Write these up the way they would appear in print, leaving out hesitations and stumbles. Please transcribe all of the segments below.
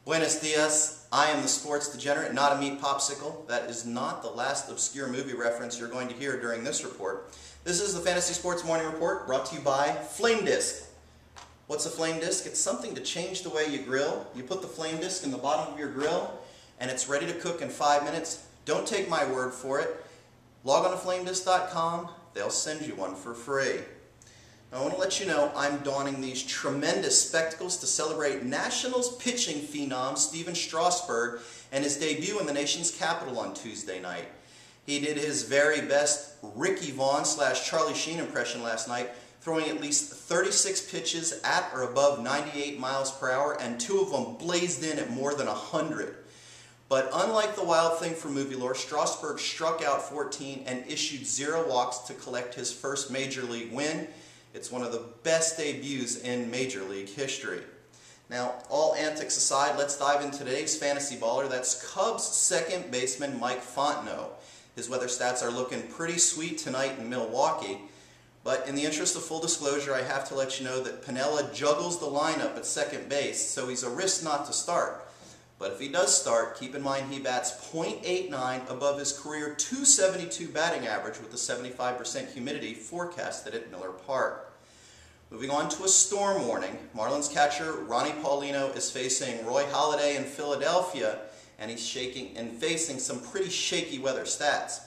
Buenos dias. I am the sports degenerate, not a meat popsicle. That is not the last obscure movie reference you're going to hear during this report. This is the Fantasy Sports Morning Report, brought to you by Flame Disc. What's a flame disc? It's something to change the way you grill. You put the flame disc in the bottom of your grill, and it's ready to cook in 5 minutes. Don't take my word for it. Log on to flamedisc.com. They'll send you one for free. Now, I want to let you know I'm donning these tremendous spectacles to celebrate Nationals pitching phenom Stephen Strasburg and his debut in the nation's capital on Tuesday night. He did his very best Ricky Vaughn / Charlie Sheen impression last night, throwing at least 36 pitches at or above 98 miles per hour, and 2 of them blazed in at more than 100. But unlike the Wild Thing from movie lore, Strasburg struck out 14 and issued 0 walks to collect his first Major League win. It's one of the best debuts in Major League history. Now, all antics aside, let's dive into today's fantasy baller. That's Cubs second baseman Mike Fontenot. His weather stats are looking pretty sweet tonight in Milwaukee. But in the interest of full disclosure, I have to let you know that Piniella juggles the lineup at second base, so he's a risk not to start. But if he does start, keep in mind he bats .89 above his career .272 batting average with a 75% humidity forecasted at Miller Park. Moving on to a storm warning, Marlins catcher Ronnie Paulino is facing Roy Halladay in Philadelphia, and he's facing some pretty shaky weather stats.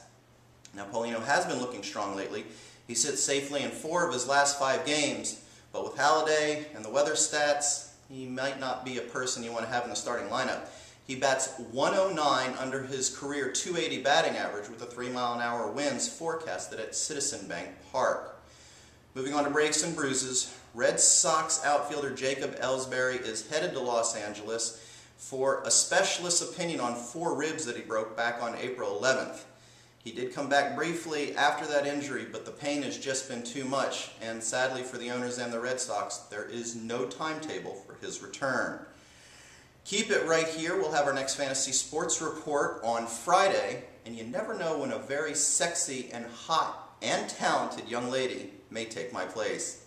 Now, Paulino has been looking strong lately. He sits safely in 4 of his last 5 games, but with Halladay and the weather stats, he might not be a person you want to have in the starting lineup. He bats .109 under his career .280 batting average with a 3-mile-an-hour winds forecasted at Citizen Bank Park. Moving on to breaks and bruises, Red Sox outfielder Jacob Ellsbury is headed to Los Angeles for a specialist's opinion on 4 ribs that he broke back on April 11th. He did come back briefly after that injury, but the pain has just been too much, and sadly for the owners and the Red Sox, there is no timetable for his return. Keep it right here. We'll have our next Fantasy Sports Report on Friday, and you never know when a very sexy and hot and talented young lady may take my place.